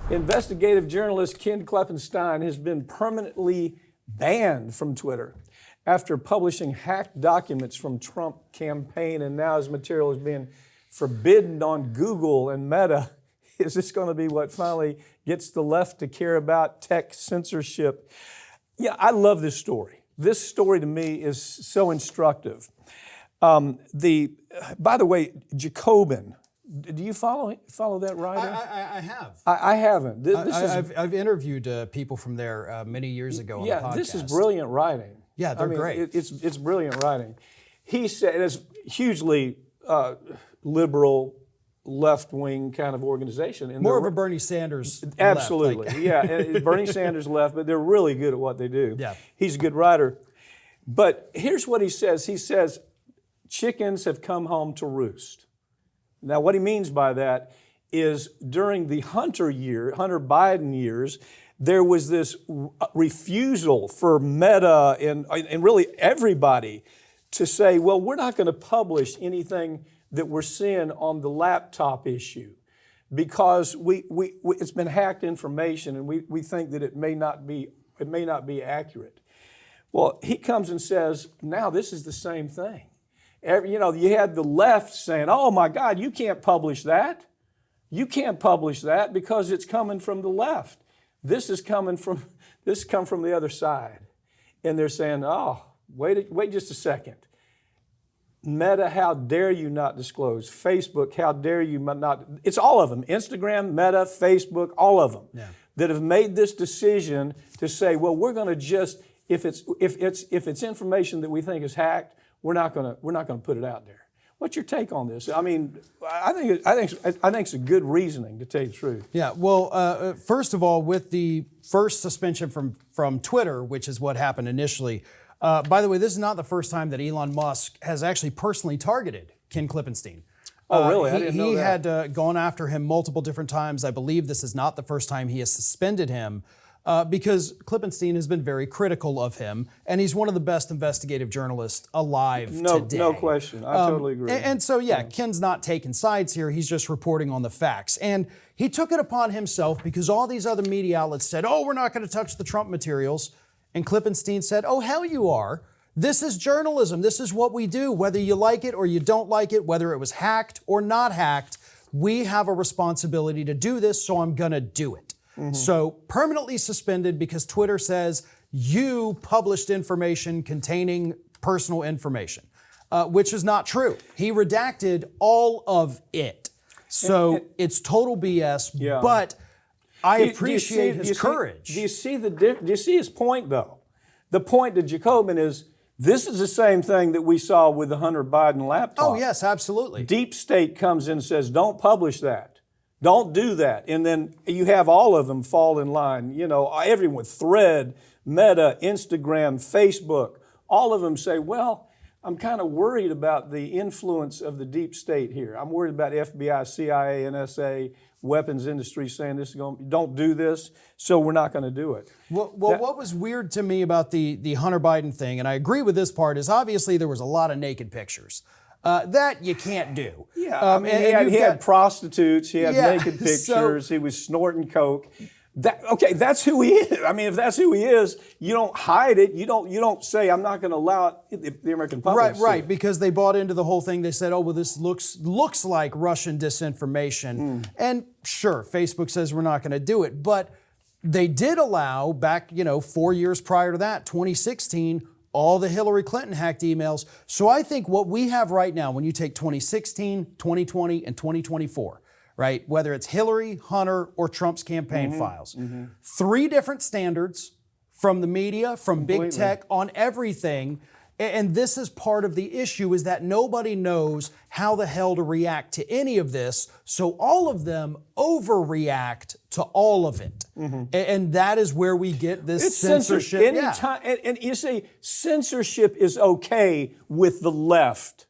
Investigative journalist Ken Klippenstein has been permanently banned from Twitter after publishing hacked documents from Trump campaign, and now his material is being forbidden on Google and Meta. Is this going to be what finally gets the left to care about tech censorship? Yeah, I love this story. This story to me is so instructive. By the way, Jacobin, do you follow that writer? I have. I haven't. I've interviewed people from there many years ago on the podcast. This is brilliant writing. Yeah, they're great. It's brilliant writing. He said it's hugely liberal, left-wing kind of organization. And more of a Bernie Sanders absolutely, left, yeah. Bernie Sanders left, but they're really good at what they do. Yeah. He's a good writer. But here's what he says. He says, chickens have come home to roost. Now, what he means by that is during the Hunter Biden years, there was this refusal for Meta and really everybody to say, well, we're not going to publish anything that we're seeing on the laptop issue because it's been hacked information and we think that it may not be accurate. Well, he comes and says, now this is the same thing. You had the left saying, oh my God, you can't publish that. You can't publish that because it's coming from the left. This come from the other side. And they're saying, oh, wait just a second. Meta, how dare you not disclose? Facebook, how dare you not? It's all of them. Instagram, Meta, Facebook, all of them that have made this decision to say, well, we're going to just, if it's information that we think is hacked, we're not going to put it out there. What's your take on this? I mean, I think it's a good reasoning, to tell you the truth. Yeah. Well, first of all, with the first suspension from Twitter, which is what happened initially. By the way, this is not the first time that Elon Musk has actually personally targeted Ken Klippenstein. Oh, really? I didn't know he that. had gone after him multiple different times. I believe this is not the first time he has suspended him. Because Klippenstein has been very critical of him, and he's one of the best investigative journalists alive today. No question. I totally agree. And so, Ken's not taking sides here. He's just reporting on the facts. And he took it upon himself because all these other media outlets said, oh, we're not going to touch the Trump materials. And Klippenstein said, oh, hell you are. This is journalism. This is what we do. Whether you like it or you don't like it, whether it was hacked or not hacked, we have a responsibility to do this, so I'm going to do it. Mm-hmm. So permanently suspended because Twitter says you published information containing personal information, which is not true. He redacted all of it. So it's total BS, but I appreciate his courage. Do you see his point, though? The point to Jacobin is this is the same thing that we saw with the Hunter Biden laptop. Oh, yes, absolutely. Deep State comes in and says, don't publish that. Don't do that. And then you have all of them fall in line. Everyone, Thread, Meta, Instagram, Facebook, all of them say, well, I'm kind of worried about the influence of the deep state here. I'm worried about FBI, CIA, NSA, weapons industry saying don't do this, so we're not going to do it. Well, what was weird to me about the Hunter Biden thing, and I agree with this part, is obviously there was a lot of naked pictures. That you can't do. Yeah, he had prostitutes, he had naked pictures, he was snorting coke. That's who he is. I mean, if that's who he is, you don't hide it. You don't say, I'm not going to allow it, the American public. Right, because they bought into the whole thing. They said, oh, well, this looks like Russian disinformation. And sure, Facebook says we're not going to do it. But they did allow back, 4 years prior to that, 2016, all the Hillary Clinton hacked emails. So I think what we have right now, when you take 2016, 2020, and 2024, right, whether it's Hillary, Hunter, or Trump's campaign files, 3 different standards from the media, from big tech, on everything. And this is part of the issue, is that nobody knows how the hell to react to any of this. So all of them overreact to all of it. And that is where we get this censorship. And you see, censorship is okay with the left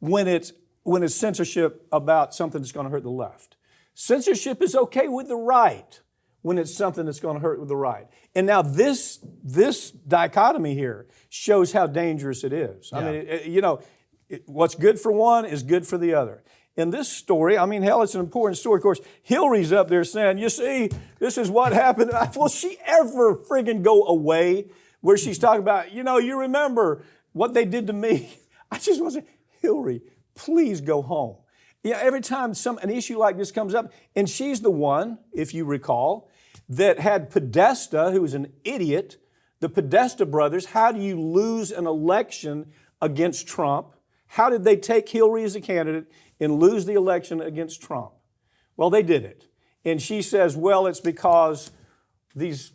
when it's censorship about something that's going to hurt the left. Censorship is okay with the right when it's something that's going to hurt the right. And now this dichotomy here shows how dangerous it is. I mean, what's good for one is good for the other. in this story, I mean, hell, it's an important story. Of course, Hillary's up there saying, you see, this is what happened. Will she ever friggin' go away where she's talking about, you remember what they did to me? I just want to say, Hillary, please go home. Every time an issue like this comes up, and she's the one, if you recall, that had Podesta, who was an idiot, the Podesta brothers. How do you lose an election against Trump? How did they take Hillary as a candidate and lose the election against Trump? Well, they did it. And she says, well, it's because these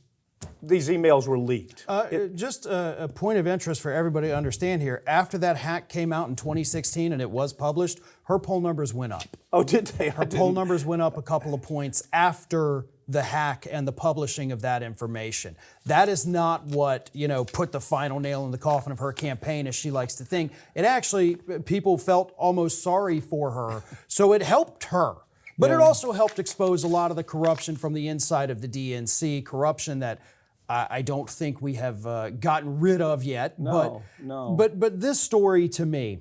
emails were leaked. Just a point of interest for everybody to understand here. After that hack came out in 2016 and it was published, her poll numbers went up. Oh, did they? Her poll numbers went up a couple of points after the hack and the publishing of that information. That is not what, put the final nail in the coffin of her campaign, as she likes to think. It actually, people felt almost sorry for her. So it helped her. But it also helped expose a lot of the corruption from the inside of the DNC, corruption that I don't think we have gotten rid of yet. No. But this story, to me,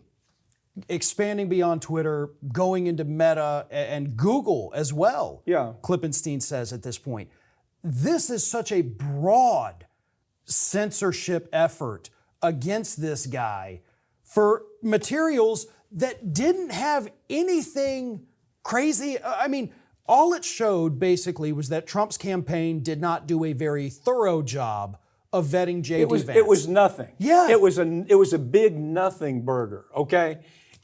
expanding beyond Twitter, going into Meta and Google as well, Klippenstein says at this point, this is such a broad censorship effort against this guy for materials that didn't have anything crazy. I mean, all it showed basically was that Trump's campaign did not do a very thorough job of vetting J.D. Vance. It was nothing. Yeah. It was a big nothing burger, okay?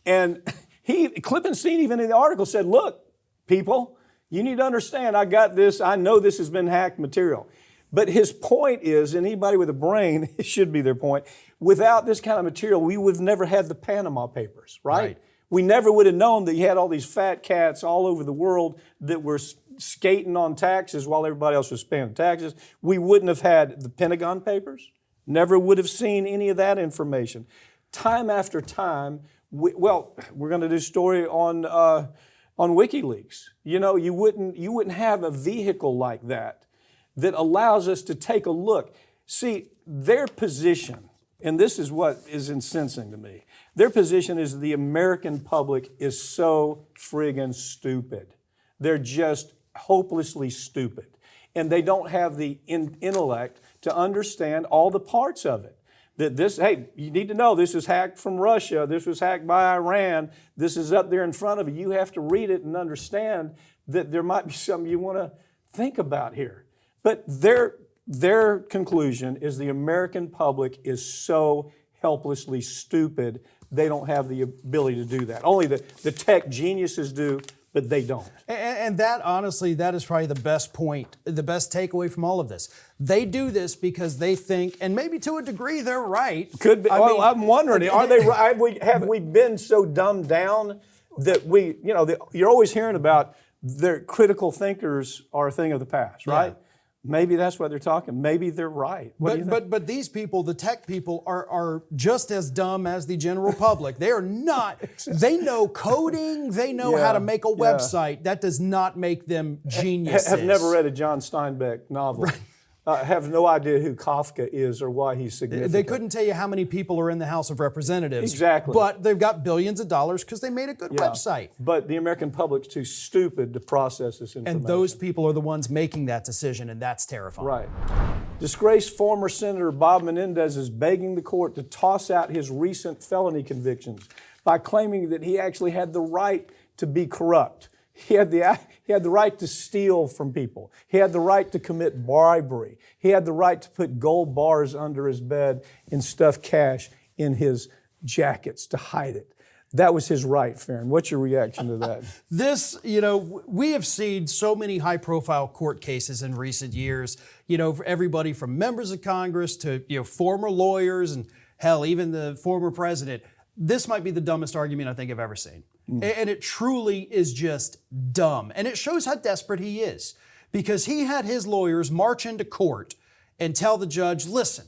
And Klippenstein even in the article said, look, people, you need to understand, I got this, I know this has been hacked material. But his point is, and anybody with a brain, it should be their point, without this kind of material, we would have never had the Panama Papers, right? We never would have known that you had all these fat cats all over the world that were skating on taxes while everybody else was paying taxes. We wouldn't have had the Pentagon Papers, never would have seen any of that information. Time after time, we're going to do a story on WikiLeaks. You wouldn't have a vehicle like that allows us to take a look. See, their position, and this is what is incensing to me, their position is the American public is so friggin' stupid. They're just hopelessly stupid. And they don't have the intellect to understand all the parts of it. That hey, you need to know this is hacked from Russia, this was hacked by Iran, this is up there in front of you. You have to read it and understand that there might be something you want to think about here. But their conclusion is the American public is so helplessly stupid, they don't have the ability to do that. Only the tech geniuses do, but they don't. And that, honestly, that is probably the best point, the best takeaway from all of this. They do this because they think, and maybe to a degree they're right. Could be. I'm wondering, are they right? Have we been so dumbed down that you're always hearing about their critical thinkers are a thing of the past, right? Yeah. Maybe that's what they're talking. Maybe they're right. But these people, the tech people, are just as dumb as the general public. They are not. They know coding. They know how to make a website. That does not make them geniuses. Have never read a John Steinbeck novel. Right. Have no idea who Kafka is or why he's significant. They couldn't tell you how many people are in the House of Representatives. Exactly. But they've got billions of dollars because they made a good website. But the American public's too stupid to process this information. And those people are the ones making that decision, and that's terrifying. Right. Disgraced former Senator Bob Menendez is begging the court to toss out his recent felony convictions by claiming that he actually had the right to be corrupt. He had the right to steal from people. He had the right to commit bribery. He had the right to put gold bars under his bed and stuff cash in his jackets to hide it. That was his right, Farron. What's your reaction to that? This, we have seen so many high-profile court cases in recent years, for everybody from members of Congress to, former lawyers and, hell, even the former president. This might be the dumbest argument I think I've ever seen. And it truly is just dumb. And it shows how desperate he is, because he had his lawyers march into court and tell the judge, listen,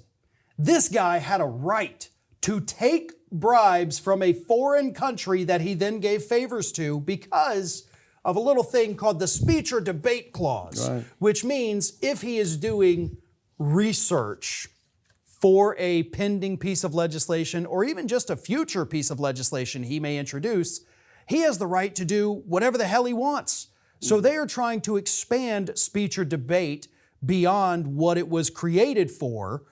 this guy had a right to take bribes from a foreign country that he then gave favors to because of a little thing called the speech or debate clause, which means if he is doing research for a pending piece of legislation or even just a future piece of legislation he may introduce, he has the right to do whatever the hell he wants. So they are trying to expand speech or debate beyond what it was created for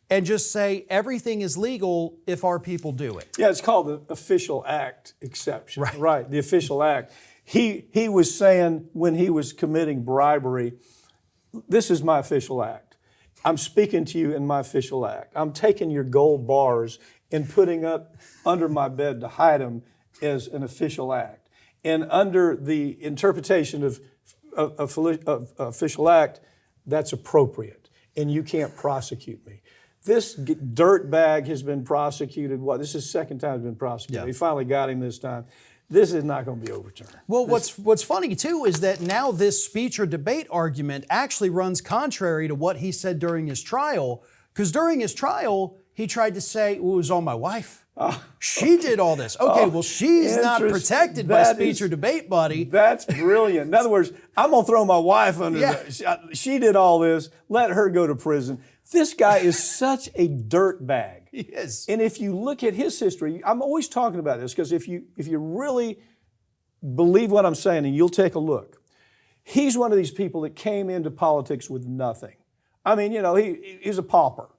and just say everything is legal if our people do it. Yeah, it's called the official act exception. Right, the official act. He was saying when he was committing bribery, this is my official act. I'm speaking to you in my official act. I'm taking your gold bars and putting up under my bed to hide them as an official act. And under the interpretation of official act, that's appropriate, and you can't prosecute me. This dirtbag has been prosecuted, this is the second time he's been prosecuted. Yeah. They finally got him this time. This is not going to be overturned. Well, what's funny too is that now this speech or debate argument actually runs contrary to what he said during his trial, because during his trial, he tried to say, well, it was all my wife. She did all this. Okay, well, she's not protected by speech or debate, buddy. That's brilliant. In other words, I'm going to throw my wife under she did all this. Let her go to prison. This guy is such a dirtbag. He is. And if you look at his history, I'm always talking about this because if you really believe what I'm saying and you'll take a look, he's one of these people that came into politics with nothing. I mean, he's a pauper.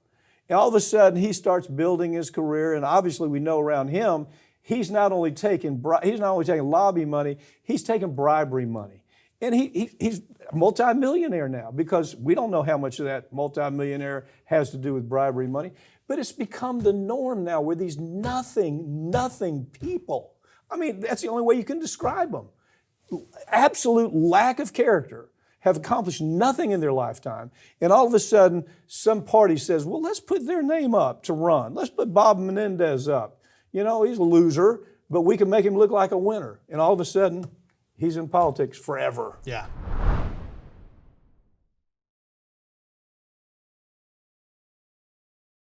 And all of a sudden, he starts building his career, and obviously we know around him, he's not only taking lobby money, he's taking bribery money. And he's a multimillionaire now because we don't know how much of that multimillionaire has to do with bribery money. But it's become the norm now where these nothing people, I mean, that's the only way you can describe them. Absolute lack of character, have accomplished nothing in their lifetime. And all of a sudden, some party says, well, let's put their name up to run. Let's put Bob Menendez up. He's a loser, but we can make him look like a winner. And all of a sudden, he's in politics forever. Yeah.